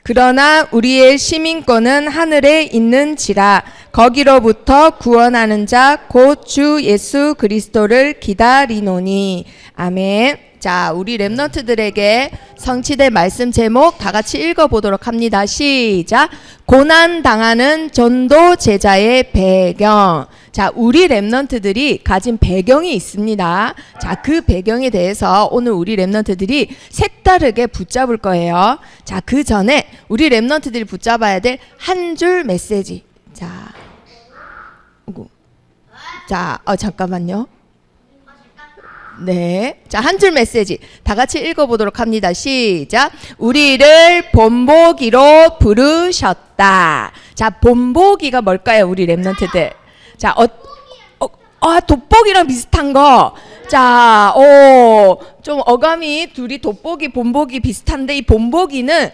그러나 우리의 시민권은 하늘에 있는지라. 거기로부터 구원하는 자 곧 주 예수 그리스도를 기다리노니. 아멘. 자, 우리 렘넌트들에게 성취될 말씀 제목 다 같이 읽어보도록 합니다. 시작. 고난당하는 전도 제자의 배경. 자, 우리 렘넌트들이 가진 배경이 있습니다. 자, 그 배경에 대해서 오늘 우리 렘넌트들이 색다르게 붙잡을 거예요. 자, 그 전에 우리 렘넌트들이 붙잡아야 될 한 줄 메시지. 자, 잠깐만요. 네. 자, 한 줄 메시지. 다 같이 읽어보도록 합니다. 시작. 우리를 본보기로 부르셨다. 자, 본보기가 뭘까요, 우리 렘넌트들? 자, 돋보기랑 비슷한 거. 자, 좀 어감이 둘이 돋보기, 본보기 비슷한데 이 본보기는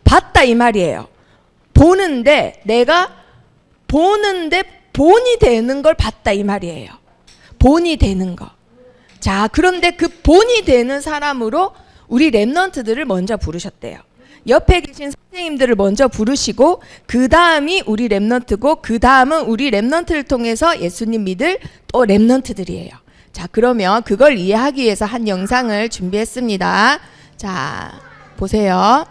봤다 이 말이에요. 내가 보는데 본이 되는 걸 봤다 이 말이에요. 본이 되는 거. 자, 그런데 그 본이 되는 사람으로 우리 렘넌트들을 먼저 부르셨대요. 옆에 계신 선생님들을 먼저 부르시고 그 다음이 우리 렘넌트고 그 다음은 우리 렘넌트를 통해서 예수님 믿을 또 렘넌트들이에요. 자, 그러면 그걸 이해하기 위해서 한 영상을 준비했습니다. 자, 보세요.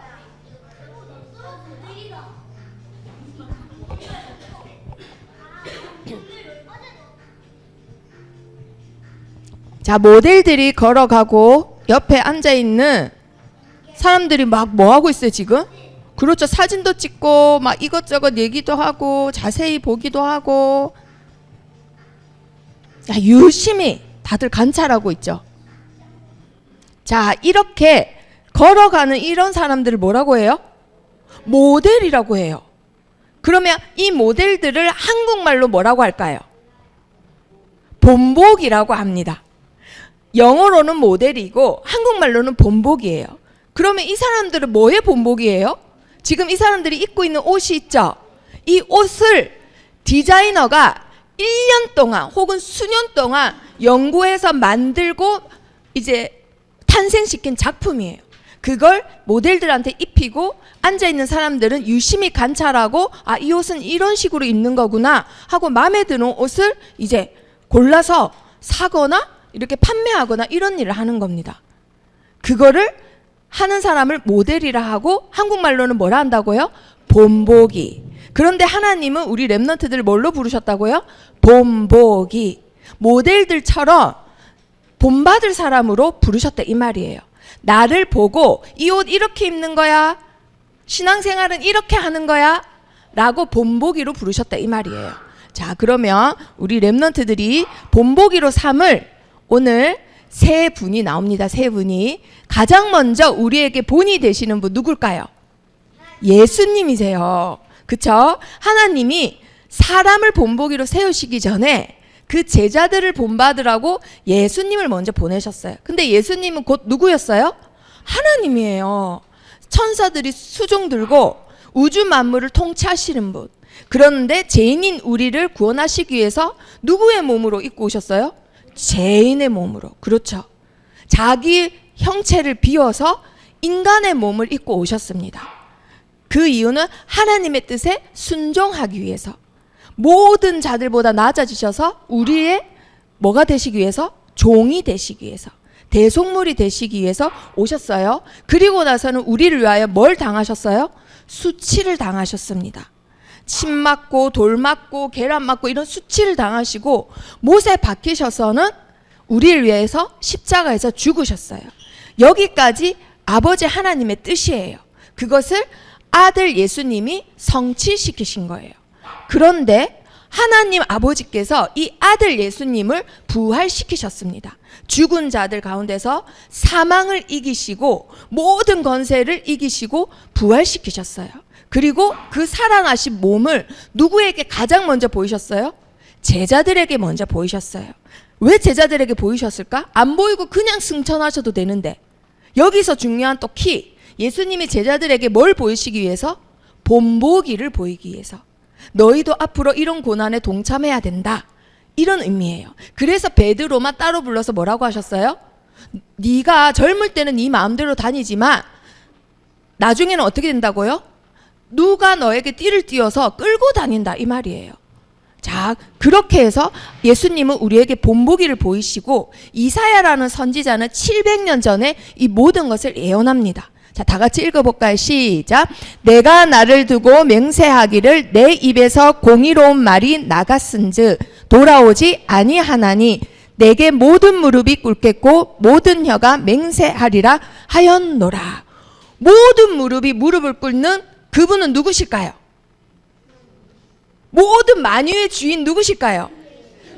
자, 모델들이 걸어가고 옆에 앉아있는 사람들이 막 뭐하고 있어요 지금? 그렇죠. 사진도 찍고 막 이것저것 얘기도 하고 자세히 보기도 하고. 자, 유심히 다들 관찰하고 있죠. 자, 이렇게 걸어가는 이런 사람들을 뭐라고 해요? 모델이라고 해요. 그러면 이 모델들을 한국말로 뭐라고 할까요? 본보기라고 합니다. 영어로는 모델이고 한국말로는 본보기예요. 그러면 이 사람들은 뭐의 본보기예요? 지금 이 사람들이 입고 있는 옷이 있죠? 이 옷을 디자이너가 1년 동안 혹은 수년 동안 연구해서 만들고 이제 탄생시킨 작품이에요. 그걸 모델들한테 입히고 앉아있는 사람들은 유심히 관찰하고 아, 이 옷은 이런 식으로 입는 거구나 하고 마음에 드는 옷을 이제 골라서 사거나 이렇게 판매하거나 이런 일을 하는 겁니다. 그거를 하는 사람을 모델이라 하고 한국말로는 뭐라 한다고요? 본보기. 그런데 하나님은 우리 렘넌트들을 뭘로 부르셨다고요? 본보기. 모델들처럼 본받을 사람으로 부르셨다 이 말이에요. 나를 보고 이 옷 이렇게 입는 거야? 신앙생활은 이렇게 하는 거야? 라고 본보기로 부르셨다 이 말이에요. 자, 그러면 우리 렘넌트들이 본보기로 삼을 오늘 세 분이 나옵니다. 세 분이. 가장 먼저 우리에게 본이 되시는 분 누굴까요? 예수님이세요. 그쵸? 하나님이 사람을 본보기로 세우시기 전에 그 제자들을 본받으라고 예수님을 먼저 보내셨어요. 근데 예수님은 곧 누구였어요? 하나님이에요. 천사들이 수종 들고 우주 만물을 통치하시는 분. 그런데 죄인인 우리를 구원하시기 위해서 누구의 몸으로 입고 오셨어요? 죄인의 몸으로. 그렇죠. 자기 형체를 비워서 인간의 몸을 입고 오셨습니다. 그 이유는 하나님의 뜻에 순종하기 위해서. 모든 자들보다 낮아지셔서 우리의 뭐가 되시기 위해서? 종이 되시기 위해서. 대속물이 되시기 위해서 오셨어요. 그리고 나서는 우리를 위하여 뭘 당하셨어요? 수치를 당하셨습니다. 침 맞고 돌 맞고 계란 맞고 이런 수치를 당하시고 못에 박히셔서는 우리를 위해서 십자가에서 죽으셨어요. 여기까지 아버지 하나님의 뜻이에요. 그것을 아들 예수님이 성취시키신 거예요. 그런데 하나님 아버지께서 이 아들 예수님을 부활시키셨습니다. 죽은 자들 가운데서 사망을 이기시고 모든 권세를 이기시고 부활시키셨어요. 그리고 그 살아나신 몸을 누구에게 가장 먼저 보이셨어요? 제자들에게 먼저 보이셨어요. 왜 제자들에게 보이셨을까? 안 보이고 그냥 승천하셔도 되는데. 여기서 중요한 또 키. 예수님이 제자들에게 뭘 보이시기 위해서? 본보기를 보이기 위해서. 너희도 앞으로 이런 고난에 동참해야 된다. 이런 의미예요. 그래서 베드로만 따로 불러서 뭐라고 하셨어요? 네가 젊을 때는 네 마음대로 다니지만 나중에는 어떻게 된다고요? 누가 너에게 띠를 띄워서 끌고 다닌다 이 말이에요. 자, 그렇게 해서 예수님은 우리에게 본보기를 보이시고 이사야라는 선지자는 700년 전에 이 모든 것을 예언합니다. 자, 다 같이 읽어볼까요? 시작. 내가 나를 두고 맹세하기를 내 입에서 공의로운 말이 나갔은즉 돌아오지 아니하나니 내게 모든 무릎이 꿇겠고 모든 혀가 맹세하리라 하였노라. 모든 무릎이 무릎을 꿇는 그분은 누구실까요? 모든 만유의 주인 누구실까요?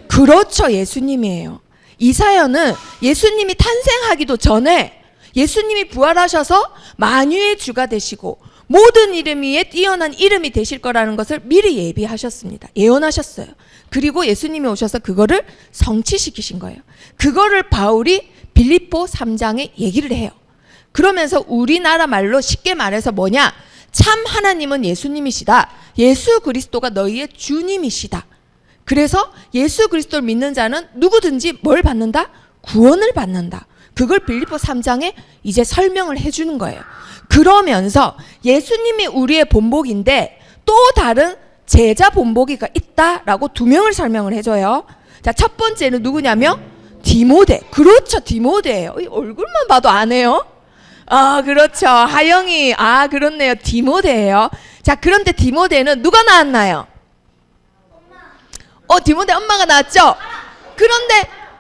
그렇죠, 예수님이에요. 이사야는 예수님이 탄생하기도 전에 예수님이 부활하셔서 만유의 주가 되시고 모든 이름 위에 뛰어난 이름이 되실 거라는 것을 미리 예비하셨습니다. 예언하셨어요. 그리고 예수님이 오셔서 그거를 성취시키신 거예요. 그거를 바울이 빌립보 3장에 얘기를 해요. 그러면서 우리나라 말로 쉽게 말해서 뭐냐? 참 하나님은 예수님이시다. 예수 그리스도가 너희의 주님이시다. 그래서 예수 그리스도를 믿는 자는 누구든지 뭘 받는다? 구원을 받는다. 그걸 빌립보 3장에 이제 설명을 해주는 거예요. 그러면서 예수님이 우리의 본보기인데 또 다른 제자 본보기가 있다라고 두 명을 설명을 해줘요. 자, 첫 번째는 누구냐면 디모데. 그렇죠, 디모데예요. 얼굴만 봐도 아네요. 아, 그렇죠. 하영이. 아, 그렇네요. 디모데예요. 자, 그런데 디모데는 누가 낳았나요? 디모데 엄마가 낳았죠?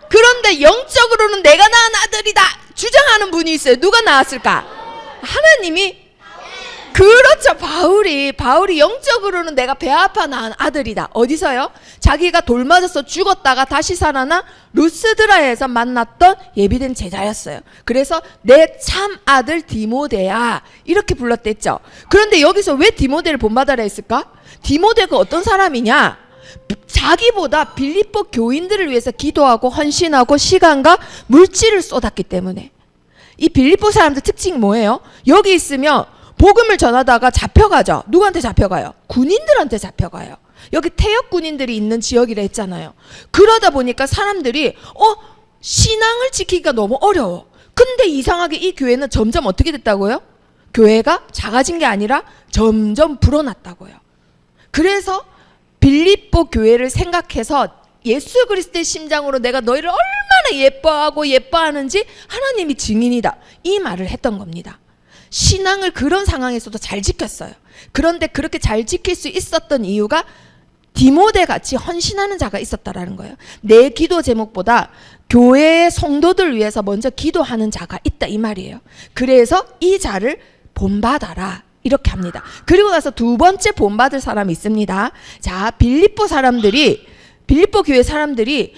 그런데 영적으로는 내가 낳은 아들이다 주장하는 분이 있어요. 누가 낳았을까? 하나님이. 그렇죠. 바울이 영적으로는 내가 배 아파 낳은 아들이다. 어디서요? 자기가 돌 맞아서 죽었다가 다시 살아나 루스드라에서 만났던 예비된 제자였어요. 그래서 내 참 아들 디모데야 이렇게 불렀댔죠. 그런데 여기서 왜 디모데를 본받아라 했을까? 디모데가 어떤 사람이냐? 자기보다 빌립보 교인들을 위해서 기도하고 헌신하고 시간과 물질을 쏟았기 때문에. 이 빌립보 사람들 특징이 뭐예요? 여기 있으면 복음을 전하다가 잡혀가죠. 누구한테 잡혀가요? 군인들한테 잡혀가요. 여기 태역 군인들이 있는 지역이라 했잖아요. 그러다 보니까 사람들이 신앙을 지키기가 너무 어려워. 근데 이상하게 이 교회는 점점 어떻게 됐다고요? 교회가 작아진 게 아니라 점점 불어났다고요. 그래서 빌립보 교회를 생각해서 예수 그리스도의 심장으로 내가 너희를 얼마나 예뻐하고 예뻐하는지 하나님이 증인이다. 이 말을 했던 겁니다. 신앙을 그런 상황에서도 잘 지켰어요. 그런데 그렇게 잘 지킬 수 있었던 이유가 디모데 같이 헌신하는 자가 있었다라는 거예요. 내 기도 제목보다 교회의 성도들 위해서 먼저 기도하는 자가 있다 이 말이에요. 그래서 이 자를 본받아라 이렇게 합니다. 그리고 나서 두 번째 본받을 사람이 있습니다. 자, 빌립보 교회 사람들이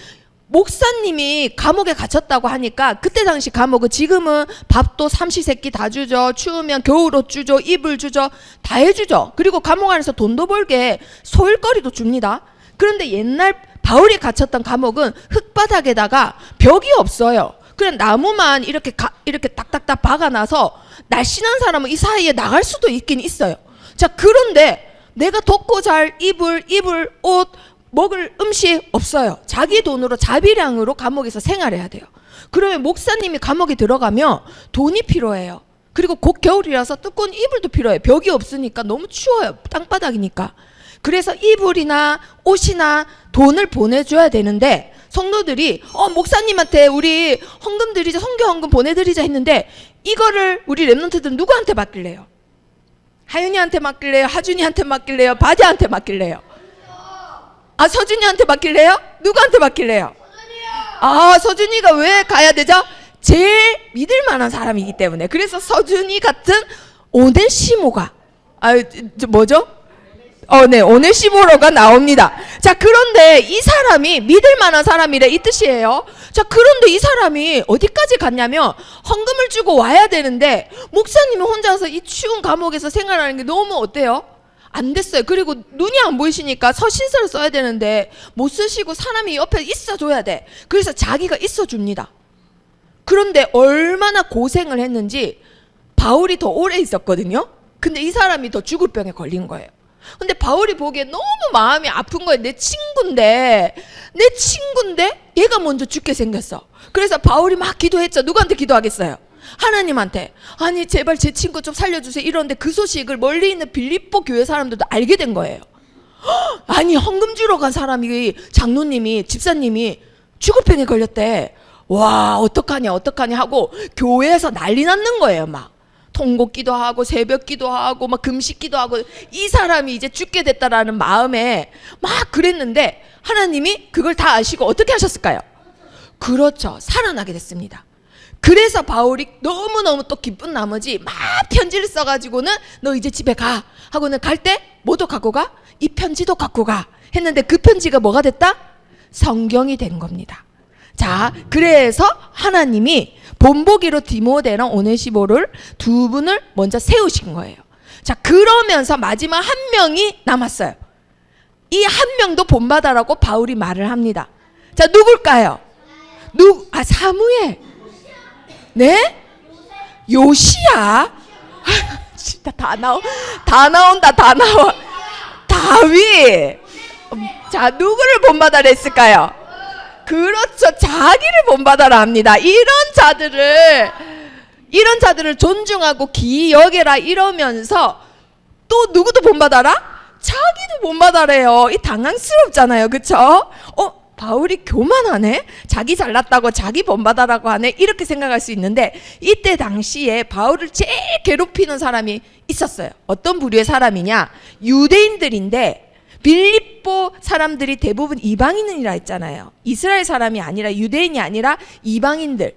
목사님이 감옥에 갇혔다고 하니까 그때 당시 감옥은 지금은 밥도 삼시세끼 다 주죠. 추우면 겨울옷 주죠. 이불 주죠. 다 해주죠. 그리고 감옥 안에서 돈도 벌게 소일거리도 줍니다. 그런데 옛날 바울이 갇혔던 감옥은 흙바닥에다가 벽이 없어요. 그냥 나무만 이렇게 딱딱딱 박아놔서 날씬한 사람은 이 사이에 나갈 수도 있긴 있어요. 자, 그런데 내가 덮고 잘 입을 옷 먹을 음식 없어요. 자기 돈으로 자비량으로 감옥에서 생활해야 돼요. 그러면 목사님이 감옥에 들어가면 돈이 필요해요. 그리고 곧 겨울이라서 두꺼운 이불도 필요해요. 벽이 없으니까 너무 추워요. 땅바닥이니까. 그래서 이불이나 옷이나 돈을 보내줘야 되는데 성도들이 목사님한테 우리 헌금 드리자, 선교 헌금 보내드리자 했는데 이거를 우리 랩런트들은 누구한테 맡길래요? 하윤이한테 맡길래요? 하준이한테 맡길래요? 바디한테 맡길래요? 서준이한테 맡길래요? 누구한테 맡길래요? 서준이가 왜 가야 되죠? 제일 믿을 만한 사람이기 때문에. 그래서 서준이 같은 오네시모가 뭐죠? 네, 오네시모로가 나옵니다. 자, 그런데 이 사람이 믿을 만한 사람이래 이 뜻이에요. 자, 그런데 이 사람이 어디까지 갔냐면 헌금을 주고 와야 되는데 목사님이 혼자서 이 추운 감옥에서 생활하는 게 너무 어때요? 안 됐어요. 그리고 눈이 안 보이시니까 서신서를 써야 되는데 못 쓰시고 사람이 옆에 있어줘야 돼. 그래서 자기가 있어줍니다. 그런데 얼마나 고생을 했는지 바울이 더 오래 있었거든요. 근데 이 사람이 더 죽을 병에 걸린 거예요. 근데 바울이 보기에 너무 마음이 아픈 거예요. 내 친구인데 얘가 먼저 죽게 생겼어. 그래서 바울이 막 기도했죠. 누구한테 기도하겠어요? 하나님한테 아니 제발 제 친구 좀 살려주세요 이러는데 그 소식을 멀리 있는 빌립보 교회 사람들도 알게 된 거예요. 아니 헌금 주러 간 사람이 장로님이 집사님이 죽을병에 걸렸대. 와 어떡하냐 하고 교회에서 난리 났는 거예요. 막 통곡기도 하고 새벽기도 하고 막 금식기도 하고 이 사람이 이제 죽게 됐다라는 마음에 막 그랬는데 하나님이 그걸 다 아시고 어떻게 하셨을까요? 그렇죠. 살아나게 됐습니다. 그래서 바울이 너무너무 또 기쁜 나머지 막 편지를 써가지고는 너 이제 집에 가 하고는 갈 때 뭐도 갖고 가? 이 편지도 갖고 가 했는데 그 편지가 뭐가 됐다? 성경이 된 겁니다. 자, 그래서 하나님이 본보기로 디모데랑 오네시모를 두 분을 먼저 세우신 거예요. 자, 그러면서 마지막 한 명이 남았어요. 이 한 명도 본받아라고 바울이 말을 합니다. 자, 누굴까요? 사무엘. 네? 요시야? 진짜 다 나온다. 다윗. 자, 누구를 본받아라 했을까요? 그렇죠. 자기를 본받아라 합니다. 이런 자들을 존중하고 기이 여겨라 이러면서 또 누구도 본받아라? 자기도 본받아래요. 이 당황스럽잖아요. 그쵸? 바울이 교만하네? 자기 잘났다고 자기 본받아라고 하네? 이렇게 생각할 수 있는데 이때 당시에 바울을 제일 괴롭히는 사람이 있었어요. 어떤 부류의 사람이냐? 유대인들인데 빌립보 사람들이 대부분 이방인이라 했잖아요. 이스라엘 사람이 아니라 유대인이 아니라 이방인들.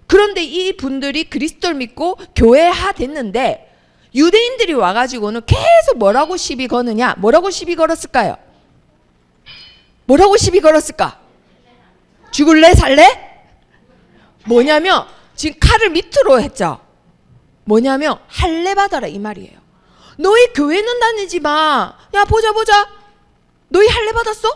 그런데 이 분들이 그리스도를 믿고 교회화 됐는데 유대인들이 와가지고는 계속 뭐라고 시비 거느냐? 뭐라고 시비 걸었을까요? 뭐라고 시비 걸었을까? 죽을래 살래? 뭐냐면 지금 칼을 밑으로 했죠. 뭐냐면 할례 받아라 이 말이에요. 너희 교회는 다니지 마. 야 보자 너희 할례 받았어?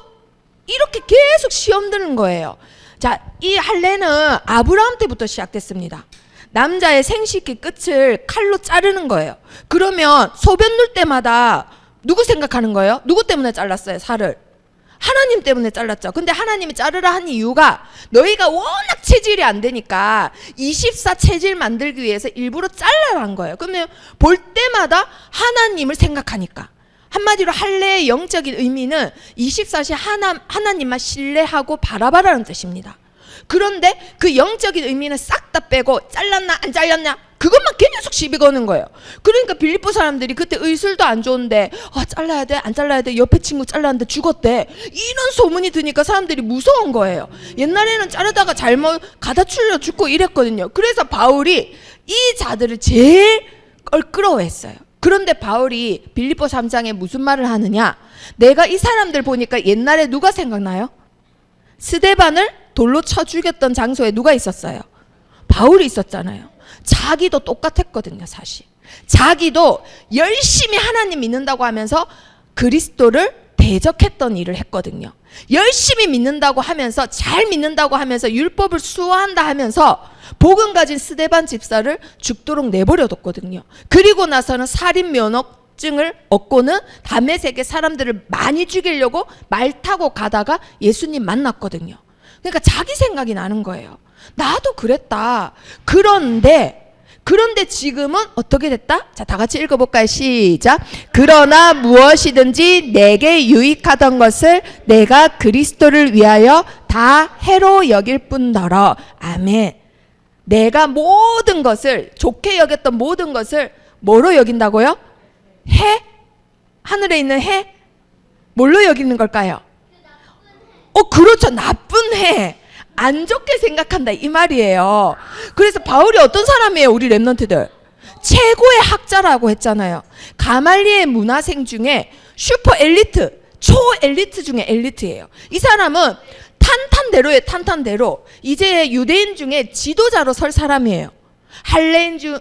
이렇게 계속 시험 드는 거예요. 자, 이 할례는 아브라함 때부터 시작됐습니다. 남자의 생식기 끝을 칼로 자르는 거예요. 그러면 소변 눌 때마다 누구 생각하는 거예요? 누구 때문에 잘랐어요 살을? 하나님 때문에 잘랐죠. 근데 하나님이 자르라 한 이유가 너희가 워낙 체질이 안 되니까 24 체질 만들기 위해서 일부러 잘라란 거예요. 그러면 볼 때마다 하나님을 생각하니까. 한마디로 할례의 영적인 의미는 24시 하나님만 신뢰하고 바라봐라는 뜻입니다. 그런데 그 영적인 의미는 싹 다 빼고 잘랐나 안 잘렸나 그것만 계속 시비 거는 거예요. 그러니까 빌립보 사람들이 그때 의술도 안 좋은데 잘라야 돼 안 잘라야 돼 옆에 친구 잘랐는데 죽었대 이런 소문이 드니까 사람들이 무서운 거예요. 옛날에는 자르다가 잘못 가다 출려 죽고 이랬거든요. 그래서 바울이 이 자들을 제일 껄끄러워했어요. 그런데 바울이 빌립보 3장에 무슨 말을 하느냐? 내가 이 사람들 보니까 옛날에 누가 생각나요? 스데반을 돌로 쳐 죽였던 장소에 누가 있었어요? 바울이 있었잖아요. 자기도 똑같았거든요. 사실 자기도 열심히 하나님 믿는다고 하면서 그리스도를 대적했던 일을 했거든요. 열심히 믿는다고 하면서 잘 믿는다고 하면서 율법을 수호한다 하면서 복음 가진 스데반 집사를 죽도록 내버려뒀거든요. 그리고 나서는 살인 면허증을 얻고는 다메섹에 사람들을 많이 죽이려고 말 타고 가다가 예수님 만났거든요. 그러니까 자기 생각이 나는 거예요. 나도 그랬다. 그런데 지금은 어떻게 됐다? 자, 다 같이 읽어볼까요? 시작. 그러나 무엇이든지 내게 유익하던 것을 내가 그리스도를 위하여 다 해로 여길 뿐더러. 아멘. 내가 모든 것을 좋게 여겼던 모든 것을 뭐로 여긴다고요? 해? 하늘에 있는 해? 뭘로 여기는 걸까요? 그렇죠. 나쁜 해. 안 좋게 생각한다 이 말이에요. 그래서 바울이 어떤 사람이에요? 우리 랩런트들 최고의 학자라고 했잖아요. 가말리엘 문화생 중에 슈퍼 엘리트, 초 엘리트 중에 엘리트예요. 이 사람은 탄탄대로 이제 유대인 중에 지도자로 설 사람이에요.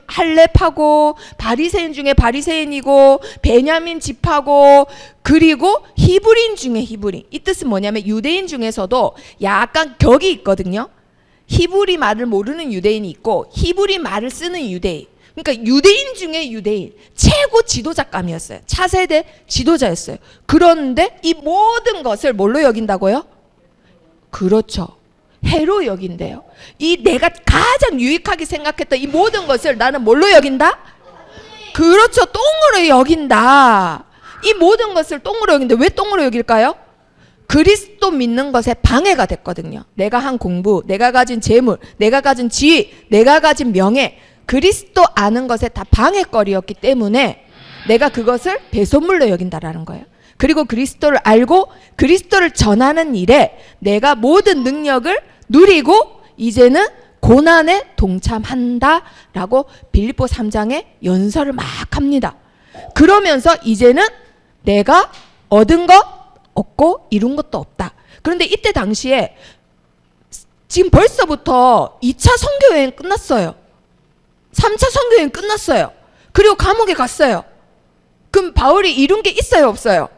할렙하고 바리새인 중에 바리새인이고 베냐민 집하고 그리고 히브리인 중에 히브리. 이 뜻은 뭐냐면 유대인 중에서도 약간 격이 있거든요. 히브리 말을 모르는 유대인이 있고 히브리 말을 쓰는 유대인. 그러니까 유대인 중에 유대인 최고 지도자감이었어요. 차세대 지도자였어요. 그런데 이 모든 것을 뭘로 여긴다고요? 그렇죠. 해로 여긴대요. 이 내가 가장 유익하게 생각했던 이 모든 것을 나는 뭘로 여긴다? 그렇죠. 똥으로 여긴다. 이 모든 것을 똥으로 여긴다. 왜 똥으로 여길까요? 그리스도 믿는 것에 방해가 됐거든요. 내가 한 공부, 내가 가진 재물, 내가 가진 지위, 내가 가진 명예, 그리스도 아는 것에 다 방해거리였기 때문에 내가 그것을 배설물로 여긴다라는 거예요. 그리고 그리스도를 알고 그리스도를 전하는 일에 내가 모든 능력을 누리고 이제는 고난에 동참한다라고 빌립보 3장에 연설을 막 합니다. 그러면서 이제는 내가 얻은 것 없고 이룬 것도 없다. 그런데 이때 당시에 지금 벌써부터 2차 선교여행 끝났어요. 3차 선교여행 끝났어요. 그리고 감옥에 갔어요. 그럼 바울이 이룬 게 있어요, 없어요?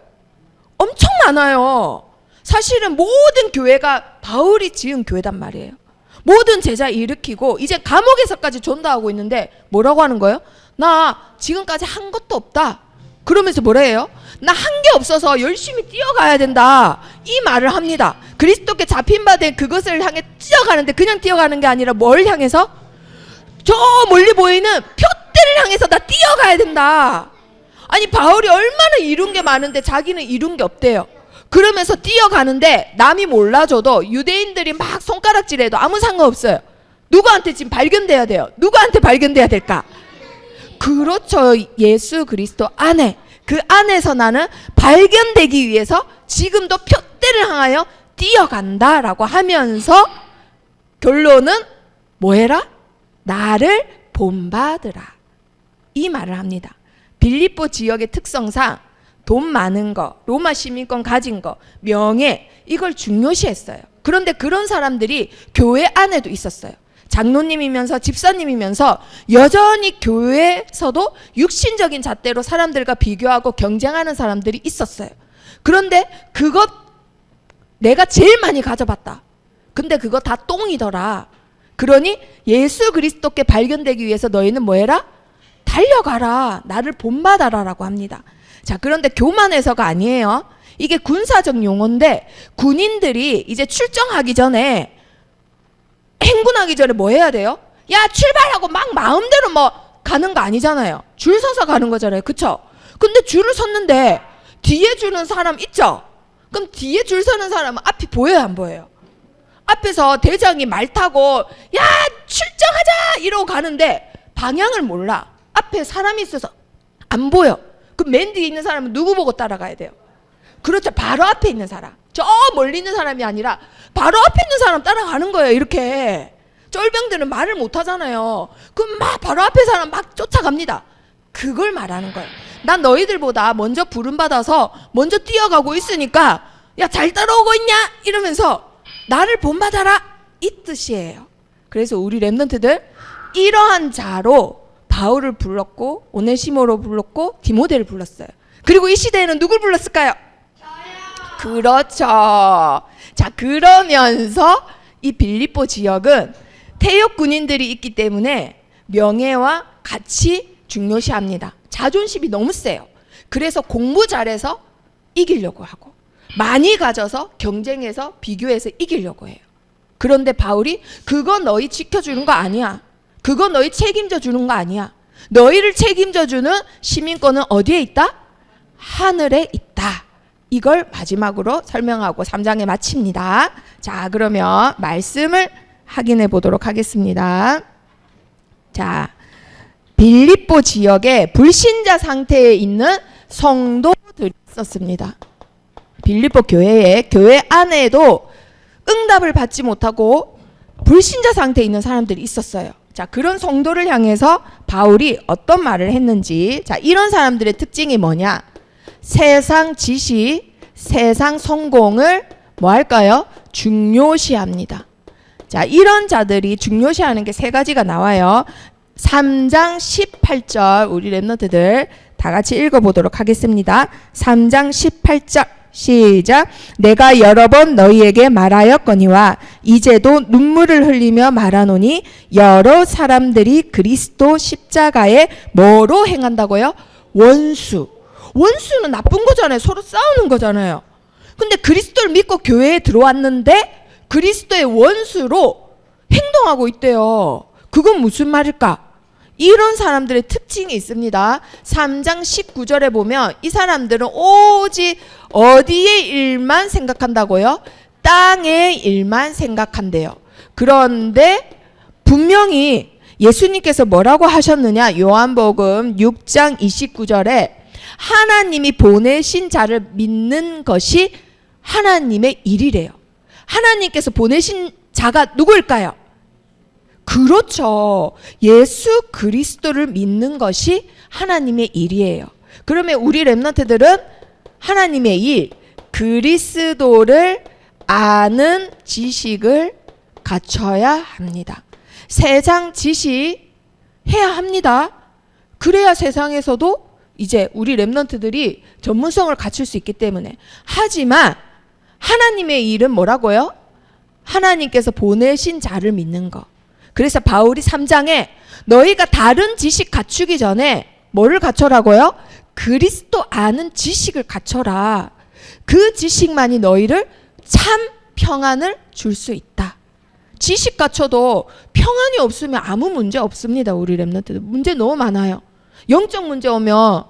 엄청 많아요. 사실은 모든 교회가 바울이 지은 교회단 말이에요. 모든 제자 일으키고 이제 감옥에서까지 전도하고 있는데 뭐라고 하는 거예요? 나 지금까지 한 것도 없다. 그러면서 뭐라 해요? 나 한 게 없어서 열심히 뛰어가야 된다. 이 말을 합니다. 그리스도께 잡힌 바 된 그것을 향해 뛰어가는데 그냥 뛰어가는 게 아니라 뭘 향해서? 저 멀리 보이는 표대를 향해서 나 뛰어가야 된다. 아니 바울이 얼마나 이룬 게 많은데 자기는 이룬 게 없대요. 그러면서 뛰어가는데 남이 몰라줘도 유대인들이 막 손가락질해도 아무 상관없어요. 누구한테 지금 발견돼야 돼요? 누구한테 발견돼야 될까? 그렇죠. 예수 그리스도 안에, 그 안에서 나는 발견되기 위해서 지금도 표대를 향하여 뛰어간다라고 하면서 결론은 뭐해라? 나를 본받으라. 이 말을 합니다. 빌립보 지역의 특성상 돈 많은 거, 로마 시민권 가진 거, 명예, 이걸 중요시했어요. 그런데 그런 사람들이 교회 안에도 있었어요. 장로님이면서 집사님이면서 여전히 교회에서도 육신적인 잣대로 사람들과 비교하고 경쟁하는 사람들이 있었어요. 그런데 그것 내가 제일 많이 가져봤다. 근데 그거 다 똥이더라. 그러니 예수 그리스도께 발견되기 위해서 너희는 뭐해라? 달려가라. 나를 본받아라 라고 합니다. 자, 그런데 교만해서가 아니에요. 이게 군사적 용어인데 군인들이 이제 출정하기 전에 행군하기 전에 뭐 해야 돼요? 야 출발하고 막 마음대로 뭐 가는 거 아니잖아요. 줄 서서 가는 거잖아요. 그쵸? 근데 줄을 섰는데 뒤에 주는 사람 있죠? 그럼 뒤에 줄 서는 사람은 앞이 보여요, 안 보여요? 앞에서 대장이 말 타고 야 출정하자 이러고 가는데 방향을 몰라. 앞에 사람이 있어서 안 보여. 그럼 맨 뒤에 있는 사람은 누구 보고 따라가야 돼요? 그렇죠. 바로 앞에 있는 사람. 저 멀리 있는 사람이 아니라 바로 앞에 있는 사람 따라가는 거예요. 이렇게. 쫄병들은 말을 못 하잖아요. 그럼 막 바로 앞에 사람 막 쫓아갑니다. 그걸 말하는 거예요. 난 너희들보다 먼저 부름받아서 먼저 뛰어가고 있으니까 야 잘 따라오고 있냐? 이러면서 나를 본받아라. 이 뜻이에요. 그래서 우리 랩런트들 이러한 자로 바울을 불렀고 오네시모로 불렀고 디모데를 불렀어요. 그리고 이 시대에는 누굴 불렀을까요? 그렇죠. 자, 그러면서 이 빌립보 지역은 태역 군인들이 있기 때문에 명예와 가치 중요시합니다. 자존심이 너무 세요. 그래서 공부 잘해서 이기려고 하고 많이 가져서 경쟁해서 비교해서 이기려고 해요. 그런데 바울이 그거 너희 지켜주는 거 아니야. 그거 너희 책임져 주는 거 아니야. 너희를 책임져 주는 시민권은 어디에 있다? 하늘에 있다. 이걸 마지막으로 설명하고 3장에 마칩니다. 자, 그러면 말씀을 확인해 보도록 하겠습니다. 자, 빌립보 지역에 불신자 상태에 있는 성도들이 있었습니다. 빌립보 교회 안에도 응답을 받지 못하고 불신자 상태에 있는 사람들이 있었어요. 자, 그런 성도를 향해서 바울이 어떤 말을 했는지. 자, 이런 사람들의 특징이 뭐냐? 세상 지식, 세상 성공을 뭐 할까요? 중요시합니다. 자, 이런 자들이 중요시하는 게 세 가지가 나와요. 3장 18절 우리 랩런트들 다 같이 읽어보도록 하겠습니다. 3장 18절 시작. 내가 여러 번 너희에게 말하였거니와 이제도 눈물을 흘리며 말하노니 여러 사람들이 그리스도 십자가에 뭐로 행한다고요? 원수. 원수는 나쁜 거잖아요. 서로 싸우는 거잖아요. 근데 그리스도를 믿고 교회에 들어왔는데 그리스도의 원수로 행동하고 있대요. 그건 무슨 말일까? 이런 사람들의 특징이 있습니다. 3장 19절에 보면 이 사람들은 오직 어디의 일만 생각한다고요? 땅의 일만 생각한대요. 그런데 분명히 예수님께서 뭐라고 하셨느냐? 요한복음 6장 29절에 하나님이 보내신 자를 믿는 것이 하나님의 일이래요. 하나님께서 보내신 자가 누구일까요? 그렇죠. 예수 그리스도를 믿는 것이 하나님의 일이에요. 그러면 우리 렘넌트들은 하나님의 일, 그리스도를 아는 지식을 갖춰야 합니다. 세상 지식 해야 합니다. 그래야 세상에서도 이제 우리 렘넌트들이 전문성을 갖출 수 있기 때문에. 하지만 하나님의 일은 뭐라고요? 하나님께서 보내신 자를 믿는 거. 그래서 바울이 3장에 너희가 다른 지식 갖추기 전에 뭐를 갖춰라고요? 그리스도 아는 지식을 갖춰라. 그 지식만이 너희를 참 평안을 줄 수 있다. 지식 갖춰도 평안이 없으면 아무 문제 없습니다. 우리 렘넌트들 문제 너무 많아요. 영적 문제 오면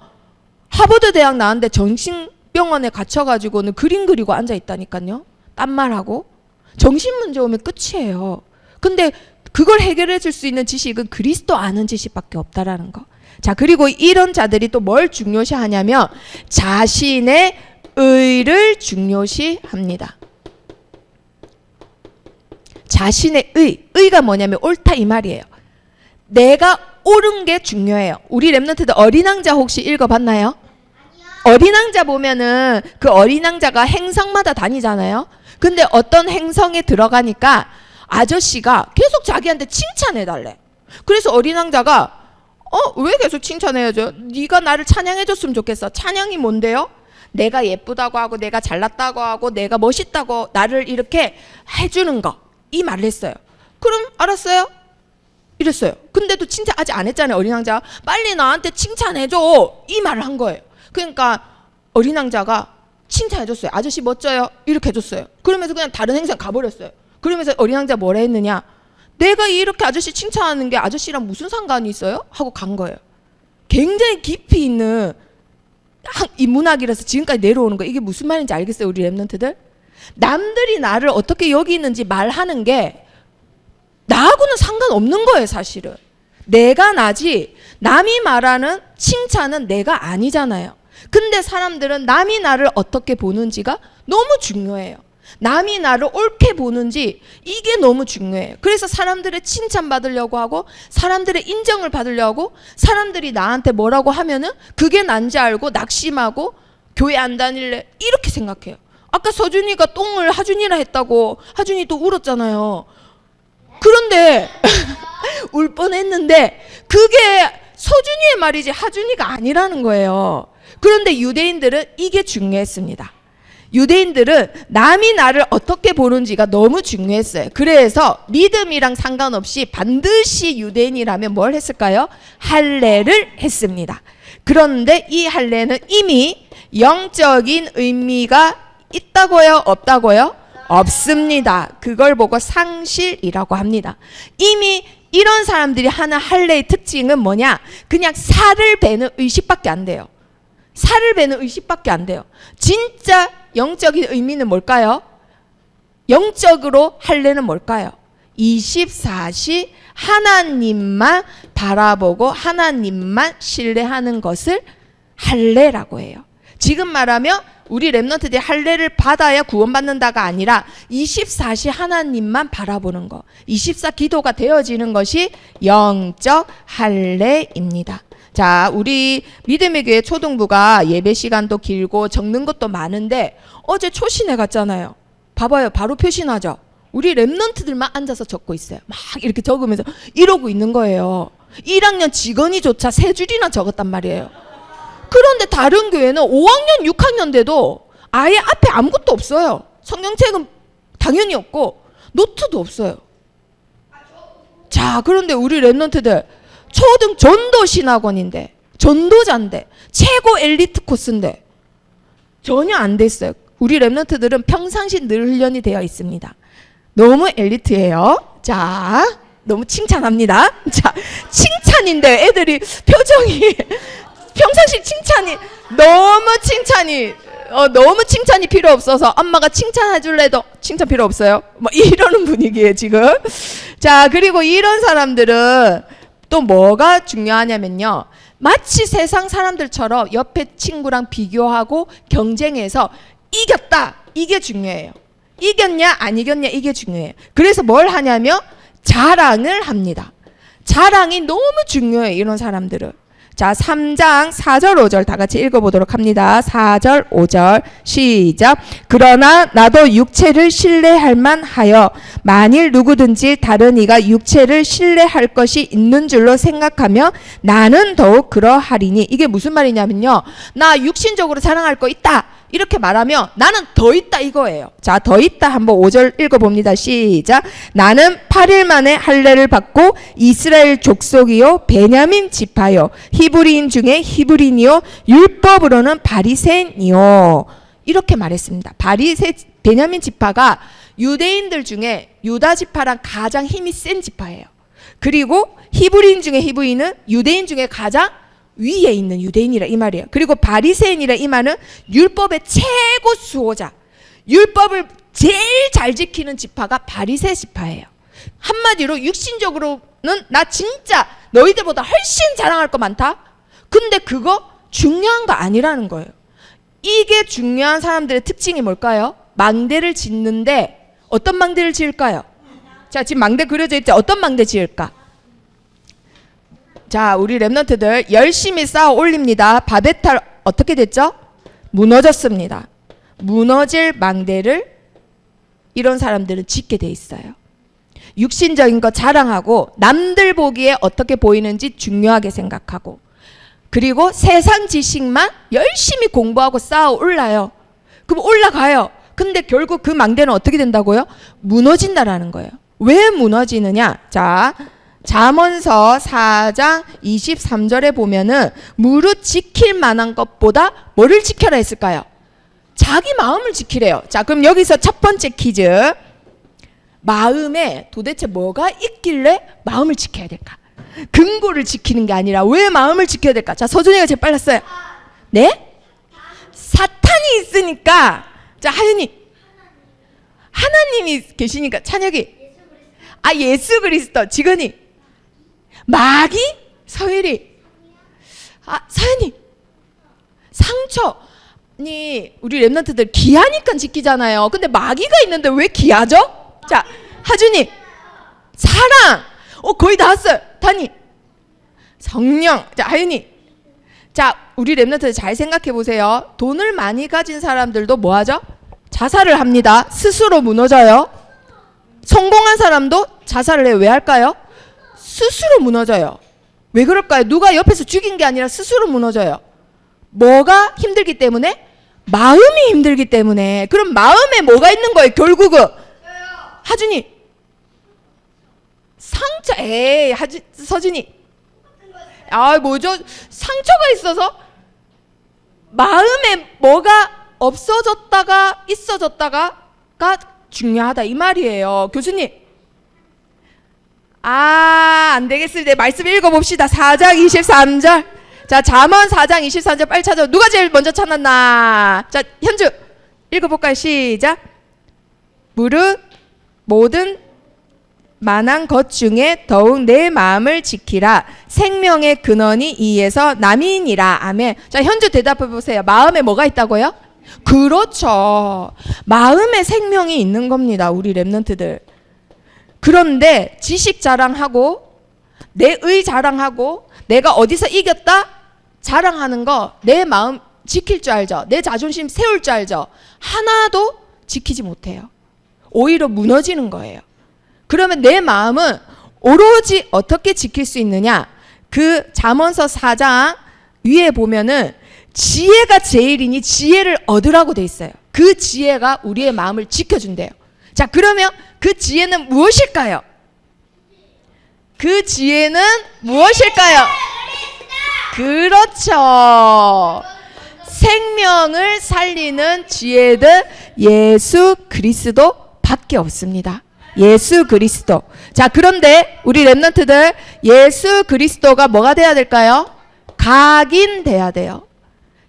하버드 대학 나왔는데 정신병원에 갇혀가지고는 그림 그리고 앉아 있다니까요. 딴 말하고. 정신 문제 오면 끝이에요. 근데 그걸 해결해 줄 수 있는 지식은 그리스도 아는 지식밖에 없다라는 거. 자, 그리고 이런 자들이 또 뭘 중요시하냐면 자신의 의를 중요시합니다. 자신의 의가 뭐냐면 옳다 이 말이에요. 내가 옳은 게 중요해요. 우리 렘넌트들 어린 왕자 혹시 읽어봤나요? 어린 왕자 보면은 그 어린 왕자가 행성마다 다니잖아요. 근데 어떤 행성에 들어가니까 아저씨가 계속 자기한테 칭찬해달래. 그래서 어린 왕자가 왜 계속 칭찬해야죠? 네가 나를 찬양해줬으면 좋겠어. 찬양이 뭔데요? 내가 예쁘다고 하고 내가 잘났다고 하고 내가 멋있다고 나를 이렇게 해주는 거. 이 말을 했어요. 그럼 알았어요? 이랬어요. 근데도 칭찬 아직 안 했잖아요. 어린 왕자. 빨리 나한테 칭찬해줘. 이 말을 한 거예요. 그러니까 어린 왕자가 칭찬해줬어요. 아저씨 멋져요. 이렇게 해줬어요. 그러면서 그냥 다른 행성 가버렸어요. 그러면서 어린 왕자 뭐라 했느냐? 내가 이렇게 아저씨 칭찬하는 게 아저씨랑 무슨 상관이 있어요? 하고 간 거예요. 굉장히 깊이 있는 이 문학이라서 지금까지 내려오는 거. 이게 무슨 말인지 알겠어요? 우리 렘넌트들? 남들이 나를 어떻게 여기는지 말하는 게 나하고는 상관없는 거예요. 사실은 내가 나지 남이 말하는 칭찬은 내가 아니잖아요. 근데 사람들은 남이 나를 어떻게 보는지가 너무 중요해요. 남이 나를 옳게 보는지 이게 너무 중요해요. 그래서 사람들의 칭찬받으려고 하고 사람들의 인정을 받으려고 하고 사람들이 나한테 뭐라고 하면은 그게 난지 알고 낙심하고 교회 안 다닐래 이렇게 생각해요. 아까 서준이가 똥을 하준이라 했다고 하준이 또 울었잖아요. 그런데 울 뻔했는데 그게 서준이의 말이지 하준이가 아니라는 거예요. 그런데 유대인들은 이게 중요했습니다. 유대인들은 남이 나를 어떻게 보는지가 너무 중요했어요. 그래서 믿음이랑 상관없이 반드시 유대인이라면 뭘 했을까요? 할례를 했습니다. 그런데 이 할례는 이미 영적인 의미가 있다고요? 없다고요? 없습니다. 그걸 보고 상실이라고 합니다. 이미 이런 사람들이 하는 할례의 특징은 뭐냐? 그냥 살을 베는 의식밖에 안 돼요. 살을 베는 의식밖에 안 돼요. 진짜 영적인 의미는 뭘까요? 영적으로 할례는 뭘까요? 24시 하나님만 바라보고 하나님만 신뢰하는 것을 할례라고 해요. 지금 말하면 우리 렘넌트들이 할례를 받아야 구원받는다가 아니라 24시 하나님만 바라보는 거. 24 기도가 되어지는 것이 영적 할례입니다. 자, 우리 믿음의 교회 초등부가 예배 시간도 길고 적는 것도 많은데 어제 초신회 갔잖아요. 봐봐요. 바로 표시나죠. 우리 렘넌트들만 앉아서 적고 있어요. 막 이렇게 적으면서 이러고 있는 거예요. 1학년 직원이조차 3줄이나 적었단 말이에요. 그런데 다른 교회는 5학년, 6학년 돼도 아예 앞에 아무것도 없어요. 성경책은 당연히 없고 노트도 없어요. 자, 그런데 우리 렘넌트들 초등 전도신학원인데 전도자인데 최고 엘리트 코스인데 전혀 안 됐어요. 우리 렘넌트들은 평상시 늘 훈련이 되어 있습니다. 너무 엘리트예요. 자, 너무 칭찬합니다. 자, 칭찬인데 애들이 표정이 평상시 칭찬이 너무 칭찬이 필요 없어서 엄마가 칭찬해 줄래도 칭찬 필요 없어요. 뭐 이러는 분위기예요, 지금. 자, 그리고 이런 사람들은 또 뭐가 중요하냐면요. 마치 세상 사람들처럼 옆에 친구랑 비교하고 경쟁해서 이겼다. 이게 중요해요. 이겼냐 안 이겼냐 이게 중요해요. 그래서 뭘 하냐면 자랑을 합니다. 자랑이 너무 중요해요. 이런 사람들은. 자, 3장 4절 5절 다 같이 읽어보도록 합니다. 4절 5절 시작. 그러나 나도 육체를 신뢰할 만하여 만일 누구든지 다른 이가 육체를 신뢰할 것이 있는 줄로 생각하며 나는 더욱 그러하리니. 이게 무슨 말이냐면요. 나 육신적으로 자랑할 거 있다. 이렇게 말하면 나는 더 있다 이거예요. 자, 더 있다 한번 5절 읽어봅니다. 시작. 나는 8일 만에 할례를 받고 이스라엘 족속이요 베냐민 지파요 히브리인 중에 히브리인이요 율법으로는 바리새인이요. 이렇게 말했습니다. 베냐민 지파가 유대인들 중에 유다 지파랑 가장 힘이 센 지파예요. 그리고 히브리인 중에 히브리인은 유대인 중에 가장 위에 있는 유대인이라 이 말이에요. 그리고 바리새인이라 이 말은 율법의 최고 수호자, 율법을 제일 잘 지키는 지파가 바리새 지파예요. 한마디로 육신적으로는 나 진짜 너희들보다 훨씬 자랑할 거 많다. 근데 그거 중요한 거 아니라는 거예요. 이게 중요한 사람들의 특징이 뭘까요? 망대를 짓는데 어떤 망대를 지을까요? 자, 지금 망대 그려져 있죠? 어떤 망대 지을까? 자, 우리 랩런트들 열심히 쌓아 올립니다. 바베탈 어떻게 됐죠? 무너졌습니다. 무너질 망대를 이런 사람들은 짓게 돼 있어요. 육신적인 거 자랑하고 남들 보기에 어떻게 보이는지 중요하게 생각하고 그리고 세상 지식만 열심히 공부하고 쌓아 올라요. 그럼 올라가요. 근데 결국 그 망대는 어떻게 된다고요? 무너진다라는 거예요. 왜 무너지느냐? 자, 잠언서 4장 23절에 보면은 무릇 지킬 만한 것보다 뭐를 지켜라 했을까요? 자기 마음을 지키래요. 자, 그럼 여기서 첫 번째 퀴즈. 마음에 도대체 뭐가 있길래 마음을 지켜야 될까? 근거를 지키는 게 아니라 왜 마음을 지켜야 될까? 자, 서준이가 제일 빨랐어요. 네? 사탄이 있으니까. 자, 하윤이. 하나님이 계시니까. 찬혁이. 아, 예수 그리스도. 지근이. 마귀? 서율이. 아, 서연이. 상처. 아니, 우리 랩런트들 기하니까 지키잖아요. 근데 마귀가 있는데 왜 기하죠? 자, 하준이. 사랑. 거의 다 왔어요. 단이. 성령. 자, 하윤이. 자, 우리 랩런트들 잘 생각해 보세요. 돈을 많이 가진 사람들도 뭐 하죠? 자살을 합니다. 스스로 무너져요. 성공한 사람도 자살을 해요. 왜 할까요? 스스로 무너져요. 왜 그럴까요? 누가 옆에서 죽인 게 아니라 스스로 무너져요. 뭐가 힘들기 때문에? 마음이 힘들기 때문에. 그럼 마음에 뭐가 있는 거예요? 결국은 하준이. 상처. 에이, 서준이. 아, 뭐죠? 상처가 있어서 마음에 뭐가 없어졌다가 있어졌다가가 중요하다 이 말이에요. 교수님. 아, 안 되겠습니다. 말씀 읽어봅시다. 4장 23절. 자, 잠언 4장 23절 빨리 찾아. 누가 제일 먼저 찾았나? 자, 현주 읽어볼까요? 시작. 무릇 모든 만한 것 중에 더욱 내 마음을 지키라. 생명의 근원이 이에서 남이니라. 아멘. 자, 현주 대답해 보세요. 마음에 뭐가 있다고요? 그렇죠. 마음에 생명이 있는 겁니다. 우리 랩런트들. 그런데 지식 자랑하고 내의 자랑하고 내가 어디서 이겼다 자랑하는 거 내 마음 지킬 줄 알죠? 내 자존심 세울 줄 알죠? 하나도 지키지 못해요. 오히려 무너지는 거예요. 그러면 내 마음은 오로지 어떻게 지킬 수 있느냐? 그 잠언서 4장 위에 보면은 지혜가 제일이니 지혜를 얻으라고 돼 있어요. 그 지혜가 우리의 마음을 지켜준대요. 자, 그러면 그 지혜는 무엇일까요? 그 지혜는 무엇일까요? 그렇죠. 생명을 살리는 지혜는 예수 그리스도 밖에 없습니다. 예수 그리스도. 자, 그런데 우리 랩런트들 예수 그리스도가 뭐가 돼야 될까요? 각인돼야 돼요.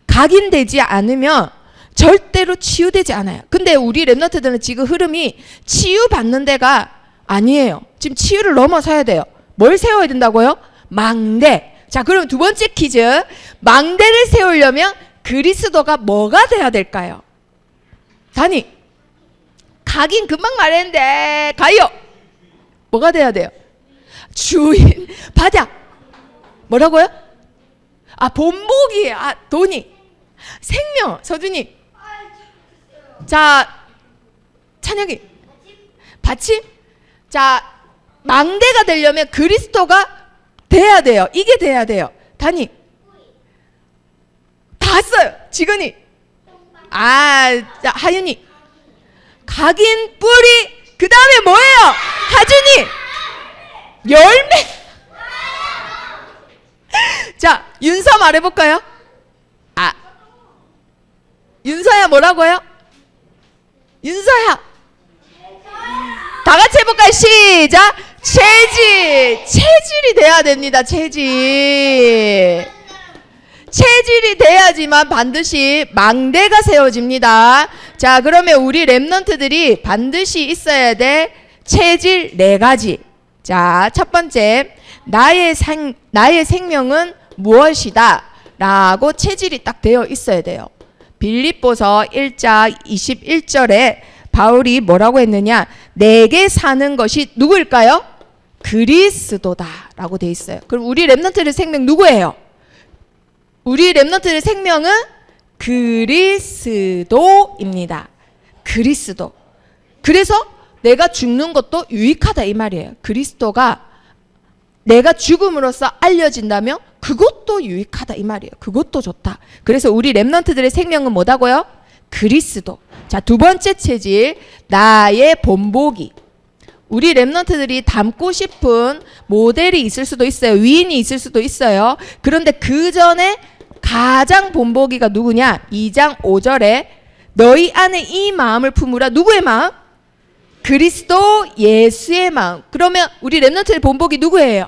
각인되지 않으면 절대로 치유되지 않아요. 근데 우리 랩런트들은 지금 흐름이 치유받는 데가 아니에요. 지금 치유를 넘어서야 돼요. 뭘 세워야 된다고요? 망대. 자, 그럼 두 번째 퀴즈. 망대를 세우려면 그리스도가 뭐가 돼야 될까요? 다니, 각인 금방 말했는데 가요. 뭐가 돼야 돼요? 주인, 바닥. 뭐라고요? 아, 본보기. 아, 돈이. 생명. 서준이. 자, 찬혁이. 받침. 자, 망대가 되려면 그리스도가 돼야 돼요. 이게 돼야 돼요. 다니. 다 써요. 지근이. 아, 자, 하윤이. 각인, 뿌리. 그 다음에 뭐예요? 하준이. 열매. 자, 윤서 말해볼까요? 아, 윤서야 뭐라고요? 윤서야. 다 같이 해볼까요? 시작. 체질. 체질이 돼야 됩니다. 체질. 체질이 돼야지만 반드시 망대가 세워집니다. 자, 그러면 우리 랩런트들이 반드시 있어야 될 체질 4가지. 자, 첫 번째, 나의 생명은 무엇이다 라고 체질이 딱 되어 있어야 돼요. 빌립보서 1장 21절에 바울이 뭐라고 했느냐? 내게 사는 것이 누구일까요? 그리스도다 라고 되어 있어요. 그럼 우리 랩런트들의 생명 누구예요? 우리 랩런트들의 생명은 그리스도입니다. 그리스도. 그래서 내가 죽는 것도 유익하다 이 말이에요. 그리스도가 내가 죽음으로써 알려진다면 그것도 유익하다 이 말이에요. 그것도 좋다. 그래서 우리 랩런트들의 생명은 뭐다고요? 그리스도. 자, 두 번째 체질, 나의 본보기. 우리 랩런트들이 닮고 싶은 모델이 있을 수도 있어요. 위인이 있을 수도 있어요. 그런데 그 전에 가장 본보기가 누구냐? 2장 5절에 너희 안에 이 마음을 품으라. 누구의 마음? 그리스도 예수의 마음. 그러면 우리 랩런트의 본보기 누구예요?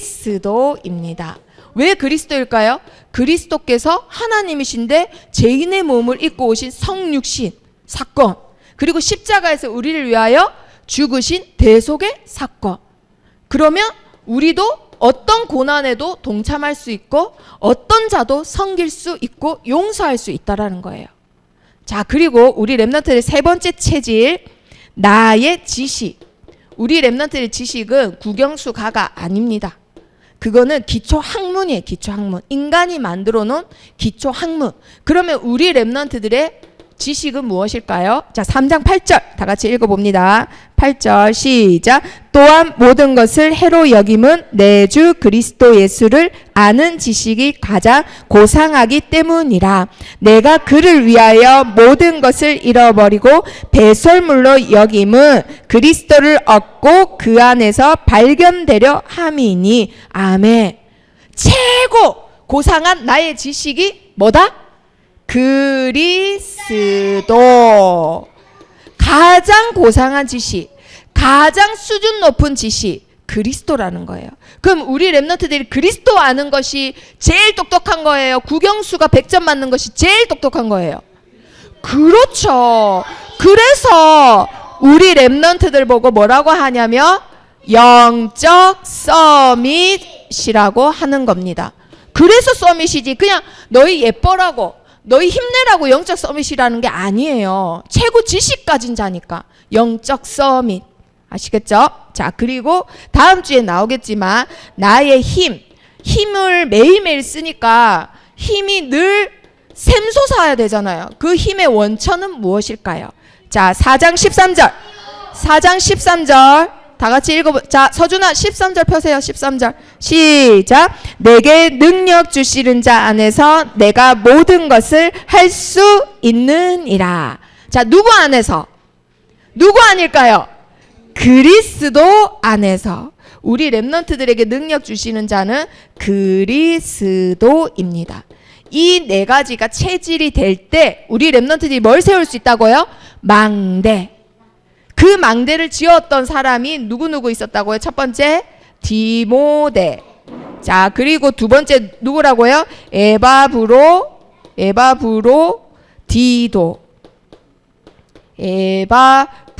그리스도입니다. 왜 그리스도일까요? 그리스도께서 하나님이신데 죄인의 몸을 입고 오신 성육신 사건, 그리고 십자가에서 우리를 위하여 죽으신 대속의 사건. 그러면 우리도 어떤 고난에도 동참할 수 있고 어떤 자도 섬길 수 있고 용서할 수 있다라는 거예요. 자, 그리고 우리 랩런트의 세 번째 체질, 나의 지식. 우리 랩런트의 지식은 국영수가가 아닙니다. 그거는 기초학문이에요. 기초학문. 인간이 만들어 놓은 기초학문. 그러면 우리 랩런트들의 지식은 무엇일까요? 자, 3장 8절 다 같이 읽어봅니다. 8절 시작. 또한 모든 것을 해로 여김은 내 주 그리스도 예수를 아는 지식이 가장 고상하기 때문이라. 내가 그를 위하여 모든 것을 잃어버리고 배설물로 여김은 그리스도를 얻고 그 안에서 발견되려 함이니. 아멘. 최고 고상한 나의 지식이 뭐다? 그리스도. 가장 고상한 지식, 가장 수준 높은 지식, 그리스도라는 거예요. 그럼 우리 랩런트들이 그리스도 아는 것이 제일 똑똑한 거예요? 국영수가 100점 맞는 것이 제일 똑똑한 거예요? 그렇죠. 그래서 우리 랩런트들 보고 뭐라고 하냐면 영적 서밋이라고 하는 겁니다. 그래서 서밋이지 그냥 너희 예뻐라고 너희 힘내라고 영적 서밋이라는 게 아니에요. 최고 지식 가진 자니까 영적 서밋. 아시겠죠? 자, 그리고 다음 주에 나오겠지만 나의 힘을 매일매일 쓰니까 힘이 늘 샘솟아야 되잖아요. 그 힘의 원천은 무엇일까요? 자, 4장 13절. 4장 13절. 다 같이 읽어보. 자, 서준아 13절 펴세요. 13절 시작. 내게 능력 주시는 자 안에서 내가 모든 것을 할 수 있느니라. 자, 누구 안에서? 누구 아닐까요? 그리스도 안에서. 우리 랩런트들에게 능력 주시는 자는 그리스도입니다. 이 네 가지가 체질이 될 때 우리 랩런트들이 뭘 세울 수 있다고요? 망대. 그 망대를 지었던 사람이 누구 있었다고요? 첫 번째 디모데. 자, 그리고 두 번째 누구라고요? 에바브로디도.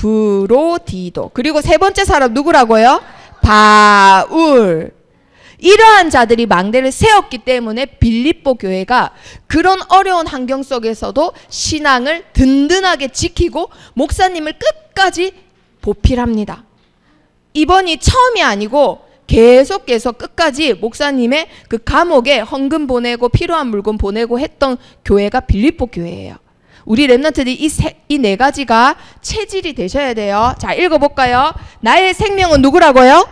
에바브로디도. 그리고 세 번째 사람 누구라고요? 바울. 이러한 자들이 망대를 세웠기 때문에 빌립보 교회가 그런 어려운 환경 속에서도 신앙을 든든하게 지키고 목사님을 끝까지 보필합니다. 이번이 처음이 아니고 계속해서 끝까지 목사님의 그 감옥에 헌금 보내고 필요한 물건 보내고 했던 교회가 빌립보 교회예요. 우리 렘넌트들이 이 네 가지가 체질이 되셔야 돼요. 자, 읽어볼까요? 나의 생명은 누구라고요?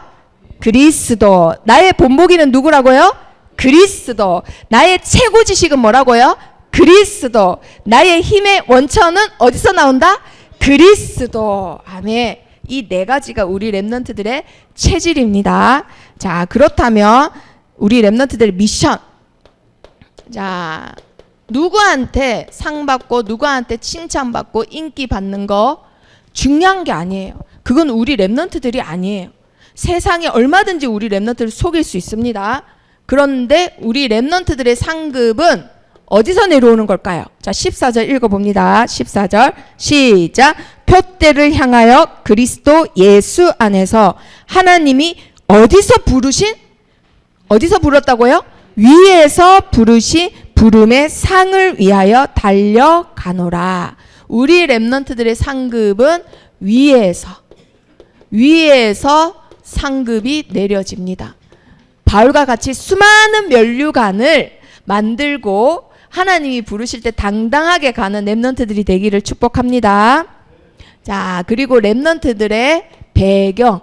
그리스도. 나의 본보기는 누구라고요? 그리스도. 나의 최고 지식은 뭐라고요? 그리스도. 나의 힘의 원천은 어디서 나온다? 그리스도. 아멘. 이 네 가지가 우리 렘넌트들의 체질입니다. 자, 그렇다면 우리 렘넌트들의 미션. 자, 누구한테 상 받고 누구한테 칭찬 받고 인기 받는 거 중요한 게 아니에요. 그건 우리 렘넌트들이 아니에요. 세상에 얼마든지 우리 렘넌트를 속일 수 있습니다. 그런데 우리 렘넌트들의 상급은 어디서 내려오는 걸까요? 자, 14절 읽어봅니다. 14절 시작. 표대를 향하여 그리스도 예수 안에서 하나님이 어디서 부르었다고요? 위에서 부르신 부름의 상을 위하여 달려가노라. 우리 렘넌트들의 상급은 위에서 상급이 내려집니다. 바울과 같이 수많은 면류관을 만들고 하나님이 부르실 때 당당하게 가는 렘넌트들이 되기를 축복합니다. 자, 그리고 렘넌트들의 배경.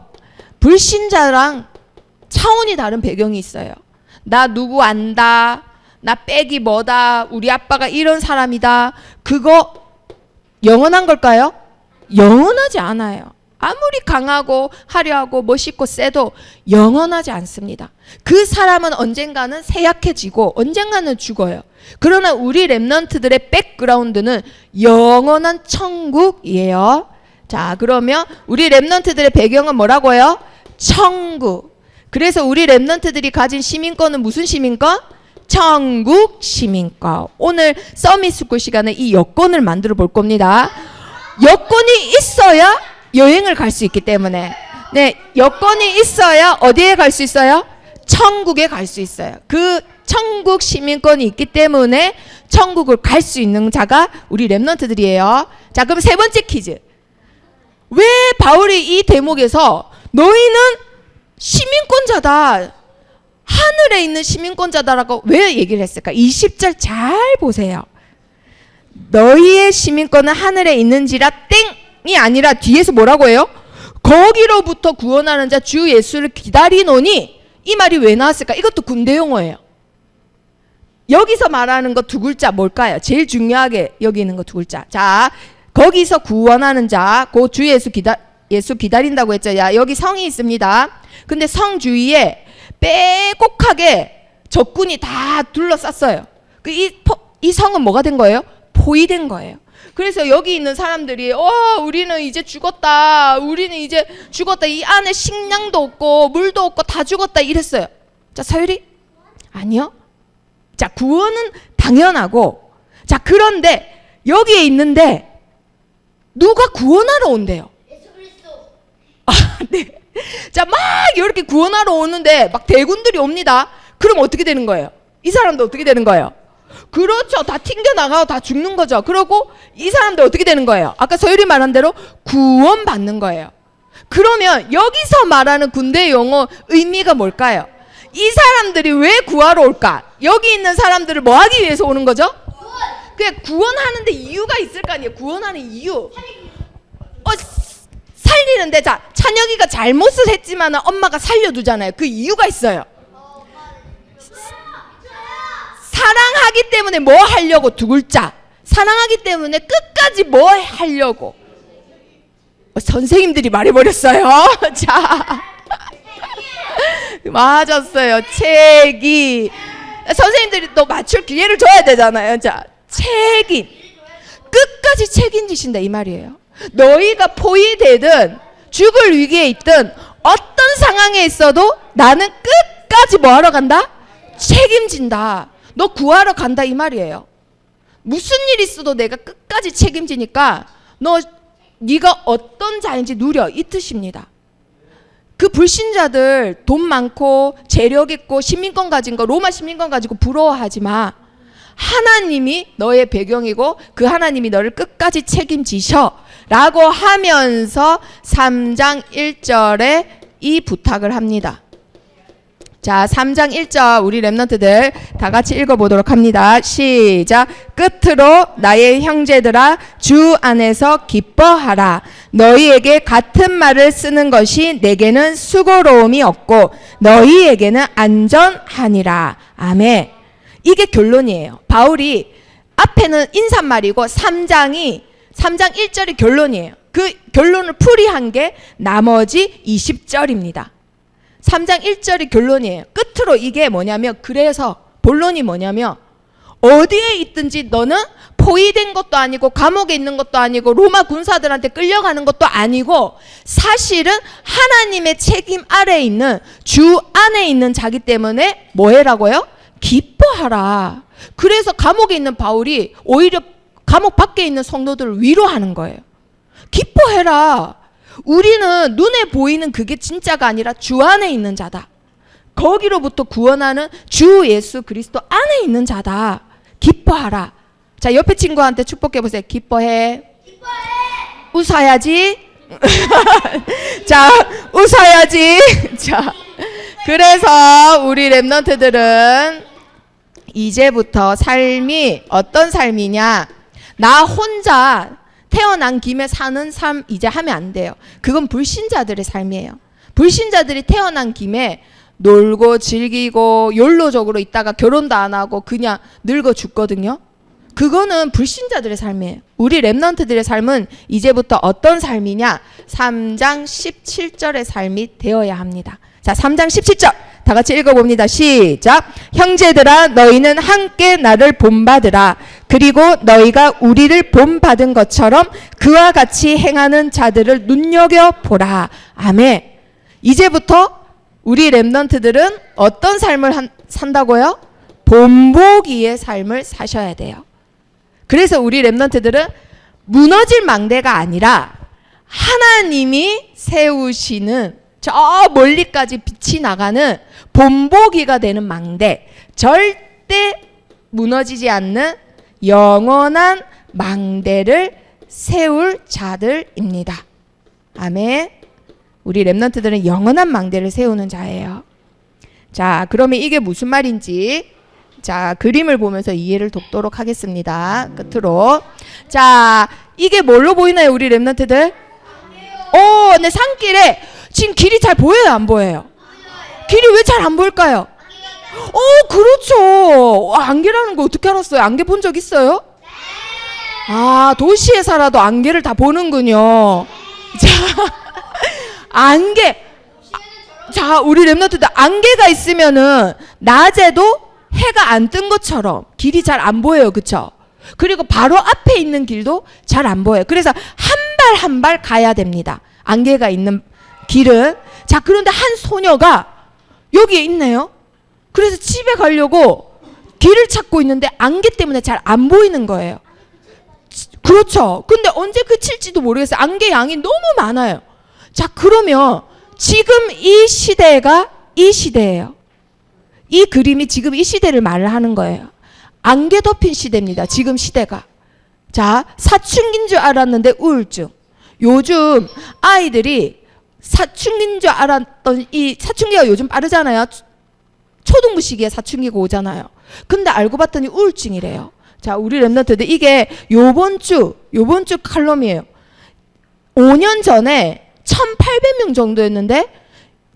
불신자랑 차원이 다른 배경이 있어요. 나 누구 안다. 나 빽이 뭐다. 우리 아빠가 이런 사람이다. 그거 영원한 걸까요? 영원하지 않아요. 아무리 강하고 화려하고 멋있고 세도 영원하지 않습니다. 그 사람은 언젠가는 쇠약해지고 언젠가는 죽어요. 그러나 우리 렘넌트들의 백그라운드는 영원한 천국이에요. 자, 그러면 우리 렘넌트들의 배경은 뭐라고요? 천국. 그래서 우리 렘넌트들이 가진 시민권은 무슨 시민권? 천국 시민권. 오늘 서밋스쿨 시간에 이 여권을 만들어 볼 겁니다. 여권이 있어야 여행을 갈 수 있기 때문에, 네, 여권이 있어야 어디에 갈 수 있어요? 천국에 갈 수 있어요. 그 천국 시민권이 있기 때문에 천국을 갈 수 있는 자가 우리 렘넌트들이에요. 자, 그럼 세 번째 퀴즈. 왜 바울이 이 대목에서 너희는 시민권자다, 하늘에 있는 시민권자다라고 왜 얘기를 했을까? 20절 잘 보세요. 너희의 시민권은 하늘에 있는지라 땡이 아니라 뒤에서 뭐라고 해요? 거기로부터 구원하는 자 주 예수를 기다리노니. 이 말이 왜 나왔을까? 이것도 군대 용어예요. 여기서 말하는 거 두 글자 뭘까요? 제일 중요하게 여기 있는 거 두 글자. 자, 거기서 구원하는 자, 그 주 예수 기다린다고 했죠. 야, 여기 성이 있습니다. 근데 성 주위에 빼곡하게 적군이 다 둘러쌌어요. 이 성은 뭐가 된 거예요? 포위된 거예요. 그래서 여기 있는 사람들이 우리는 이제 죽었다. 우리는 이제 죽었다. 이 안에 식량도 없고 물도 없고 다 죽었다 이랬어요. 자, 서율이? 아니요. 자, 구원은 당연하고. 자, 그런데 여기에 있는데 누가 구원하러 온대요? 예수 그리스도. 아, 네. 자, 막 이렇게 구원하러 오는데 막 대군들이 옵니다. 그럼 어떻게 되는 거예요? 이 사람도 어떻게 되는 거예요? 그렇죠. 다 튕겨나가고 다 죽는 거죠. 그러고 이 사람들 어떻게 되는 거예요? 아까 서율이 말한 대로 구원받는 거예요. 그러면 여기서 말하는 군대 용어 의미가 뭘까요? 이 사람들이 왜 구하러 올까? 여기 있는 사람들을 뭐 하기 위해서 오는 거죠? 그냥 구원하는데 이유가 있을 거 아니에요. 구원하는 이유. 살리는데, 자, 찬혁이가 잘못을 했지만 엄마가 살려두잖아요. 그 이유가 있어요. 사랑하기 때문에 뭐 하려고? 두 글자. 사랑하기 때문에 끝까지 뭐 하려고? 선생님들이 말해버렸어요. 자, 맞았어요. 책임. 선생님들이 또 맞출 기회를 줘야 되잖아요. 자, 책임. 끝까지 책임지신다 이 말이에요. 너희가 포위되든 죽을 위기에 있든 어떤 상황에 있어도 나는 끝까지 뭐 하러 간다? 책임진다. 너 구하러 간다 이 말이에요. 무슨 일 있어도 내가 끝까지 책임지니까 네가 어떤 자인지 누려 이 뜻입니다. 그 불신자들 돈 많고 재력 있고 시민권 가진 거 로마 시민권 가지고 부러워하지 마. 하나님이 너의 배경이고 그 하나님이 너를 끝까지 책임지셔 라고 하면서 3장 1절에 이 부탁을 합니다. 자, 3장 1절 우리 랩런트들 다 같이 읽어보도록 합니다. 시작. 끝으로 나의 형제들아 주 안에서 기뻐하라. 너희에게 같은 말을 쓰는 것이 내게는 수고로움이 없고 너희에게는 안전하니라. 아멘. 이게 결론이에요. 바울이 앞에는 인사말이고 3장 1절이 결론이에요. 그 결론을 풀이한 게 나머지 20절입니다. 3장 1절이 결론이에요. 끝으로 이게 뭐냐면 그래서 본론이 뭐냐면 어디에 있든지 너는 포위된 것도 아니고 감옥에 있는 것도 아니고 로마 군사들한테 끌려가는 것도 아니고 사실은 하나님의 책임 아래에 있는 주 안에 있는 자기 때문에 뭐 해라고요? 기뻐하라. 그래서 감옥에 있는 바울이 오히려 감옥 밖에 있는 성도들을 위로하는 거예요. 기뻐해라. 우리는 눈에 보이는 그게 진짜가 아니라 주 안에 있는 자다. 거기로부터 구원하는 주 예수 그리스도 안에 있는 자다. 기뻐하라. 자, 옆에 친구한테 축복해 보세요. 기뻐해. 웃어야지. 자, 웃어야지. 자, 그래서 우리 랩런트들은 이제부터 삶이 어떤 삶이냐? 나 혼자 태어난 김에 사는 삶 이제 하면 안 돼요. 그건 불신자들의 삶이에요. 불신자들이 태어난 김에 놀고 즐기고 욜로적으로 있다가 결혼도 안 하고 그냥 늙어 죽거든요. 그거는 불신자들의 삶이에요. 우리 랩런트들의 삶은 이제부터 어떤 삶이냐? 3장 17절의 삶이 되어야 합니다. 자, 3장 17절 다 같이 읽어봅니다. 시작. 형제들아 너희는 함께 나를 본받으라. 그리고 너희가 우리를 본받은 것처럼 그와 같이 행하는 자들을 눈여겨보라. 아멘. 이제부터 우리 랩런트들은 어떤 삶을 산다고요? 본보기의 삶을 사셔야 돼요. 그래서 우리 랩런트들은 무너질 망대가 아니라 하나님이 세우시는 저 멀리까지 빛이 나가는 본보기가 되는 망대, 절대 무너지지 않는 영원한 망대를 세울 자들입니다. 아멘. 우리 랩런트들은 영원한 망대를 세우는 자예요. 자, 그러면 이게 무슨 말인지 자, 그림을 보면서 이해를 돕도록 하겠습니다. 끝으로. 자, 이게 뭘로 보이나요, 우리 랩런트들? 네, 산길에 지금 길이 잘 보여요, 안 보여요? 길이 왜 잘 안 보일까요? 그렇죠. 안개라는 거 어떻게 알았어요? 안개 본 적 있어요? 도시에 살아도 안개를 다 보는군요. 자, 안개. 자, 우리 랩런트들 안개가 있으면은 낮에도 해가 안 뜬 것처럼 길이 잘 안 보여요. 그쵸? 그리고 바로 앞에 있는 길도 잘 안 보여요. 그래서 한 발 한 발 가야 됩니다. 안개가 있는 길은. 자, 그런데 한 소녀가 여기에 있네요. 그래서 집에 가려고 길을 찾고 있는데 안개 때문에 잘 안 보이는 거예요. 그렇죠. 근데 언제 그칠지도 모르겠어요. 안개 양이 너무 많아요. 자, 그러면 지금 이 시대가 이 시대예요. 이 그림이 지금 이 시대를 말을 하는 거예요. 안개 덮인 시대입니다. 지금 시대가. 자, 사춘기인 줄 알았는데 우울증. 요즘 아이들이 사춘기인 줄 알았던 이 사춘기가 요즘 빠르잖아요. 초등부 시기에 사춘기가 오잖아요. 근데 알고 봤더니 우울증이래요. 자, 우리 랩런트들 이게 요번 주 칼럼이에요. 5년 전에 1,800명 정도였는데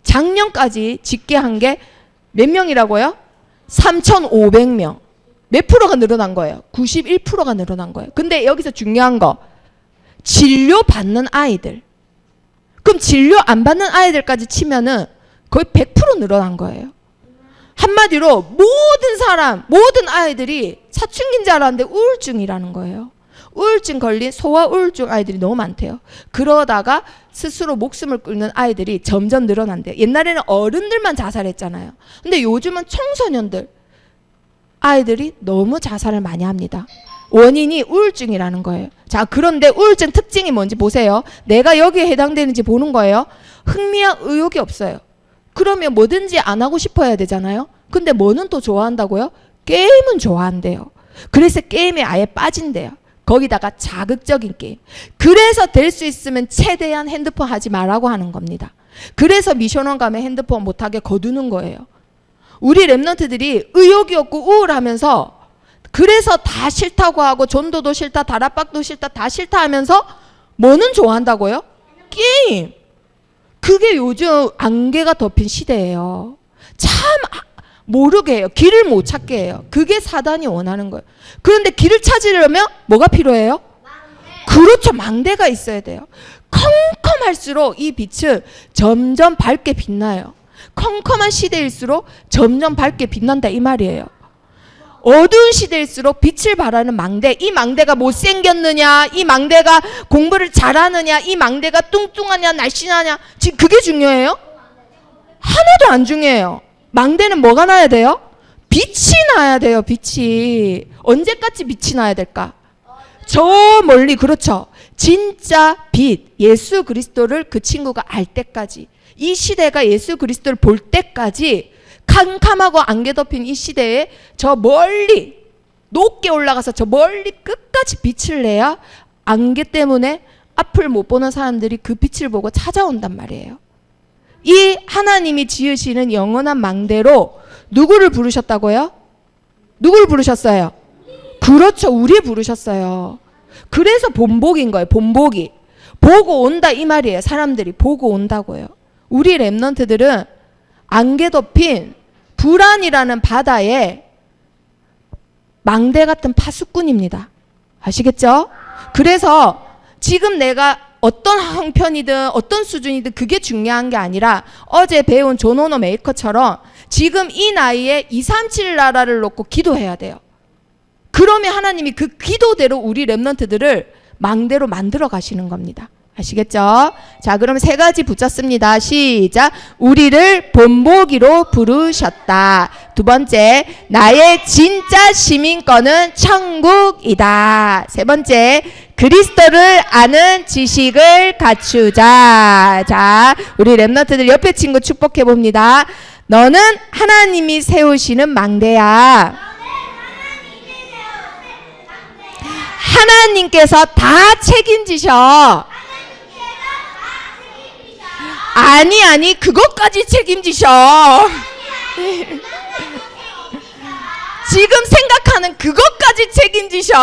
작년까지 집계한 게 몇 명이라고요? 3,500명. 몇 프로가 늘어난 거예요? 91%가 늘어난 거예요. 근데 여기서 중요한 거 진료 받는 아이들. 그럼 진료 안 받는 아이들까지 치면은 거의 100% 늘어난 거예요. 한마디로 모든 사람, 모든 아이들이 사춘기인 줄 알았는데 우울증이라는 거예요. 우울증 걸린 소아 우울증 아이들이 너무 많대요. 그러다가 스스로 목숨을 끊는 아이들이 점점 늘어난대요. 옛날에는 어른들만 자살했잖아요. 근데 요즘은 청소년들 아이들이 너무 자살을 많이 합니다. 원인이 우울증이라는 거예요. 자, 그런데 우울증 특징이 뭔지 보세요. 내가 여기에 해당되는지 보는 거예요. 흥미와 의욕이 없어요. 그러면 뭐든지 안 하고 싶어야 되잖아요. 근데 뭐는 또 좋아한다고요? 게임은 좋아한대요. 그래서 게임에 아예 빠진대요. 거기다가 자극적인 게임. 그래서 될 수 있으면 최대한 핸드폰 하지 말라고 하는 겁니다. 그래서 미션원 가면 핸드폰 못하게 거두는 거예요. 우리 랩런트들이 의욕이 없고 우울하면서 그래서 다 싫다고 하고 전도도 싫다, 다락방도 싫다, 다 싫다 하면서 뭐는 좋아한다고요? 게임. 그게 요즘 안개가 덮인 시대예요. 참 모르게 해요. 길을 못 찾게 해요. 그게 사단이 원하는 거예요. 그런데 길을 찾으려면 뭐가 필요해요? 그렇죠. 망대가 있어야 돼요. 컴컴할수록 이 빛은 점점 밝게 빛나요. 컴컴한 시대일수록 점점 밝게 빛난다 이 말이에요. 어두운 시대일수록 빛을 발하는 망대. 이 망대가 못생겼느냐, 이 망대가 공부를 잘하느냐, 이 망대가 뚱뚱하냐 날씬하냐, 지금 그게 중요해요? 하나도 안 중요해요. 망대는 뭐가 나야 돼요? 빛이 나야 돼요. 빛이. 언제까지 빛이 나야 될까? 저 멀리. 그렇죠. 진짜 빛, 예수 그리스도를 그 친구가 알 때까지, 이 시대가 예수 그리스도를 볼 때까지 캄캄하고 안개 덮인 이 시대에 저 멀리 높게 올라가서 저 멀리 끝까지 빛을 내야 안개 때문에 앞을 못 보는 사람들이 그 빛을 보고 찾아온단 말이에요. 이 하나님이 지으시는 영원한 망대로 누구를 부르셨다고요? 누구를 부르셨어요? 그렇죠. 우리 부르셨어요. 그래서 본복인 거예요. 본복이. 보고 온다 이 말이에요. 사람들이 보고 온다고요. 우리 랩런트들은 안개 덮인 불안이라는 바다에 망대 같은 파수꾼입니다. 아시겠죠? 그래서 지금 내가 어떤 형편이든 어떤 수준이든 그게 중요한 게 아니라 어제 배운 존 오너 메이커처럼 지금 이 나이에 237 나라를 놓고 기도해야 돼요. 그러면 하나님이 그 기도대로 우리 랩런트들을 망대로 만들어 가시는 겁니다. 아시겠죠? 자, 그럼 세 가지 붙였습니다. 시작. 우리를 본보기로 부르셨다. 두 번째, 나의 진짜 시민권은 천국이다. 세 번째, 그리스도를 아는 지식을 갖추자. 자, 우리 랩런트들 옆에 친구 축복해 봅니다. 너는 하나님이 세우시는 망대야. 하나님께서 다 책임지셔. 아니 그것까지 책임지셔. 지금 생각하는 그것까지 책임지셔.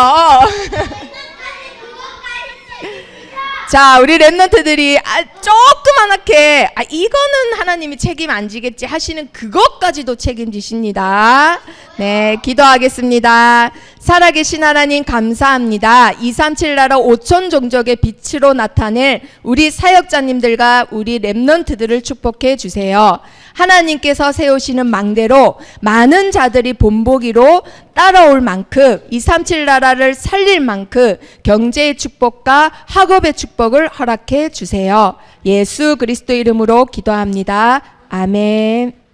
자, 우리 랩런트들이 조그만하게 이거는 하나님이 책임 안 지겠지 하시는 그것까지도 책임지십니다. 네, 기도하겠습니다. 살아계신 하나님 감사합니다. 237 나라 5천 종족의 빛으로 나타낼 우리 사역자님들과 우리 랩런트들을 축복해 주세요. 하나님께서 세우시는 망대로 많은 자들이 본보기로 따라올 만큼 237 나라를 살릴 만큼 경제의 축복과 학업의 축복을 허락해 주세요. 예수 그리스도 이름으로 기도합니다. 아멘.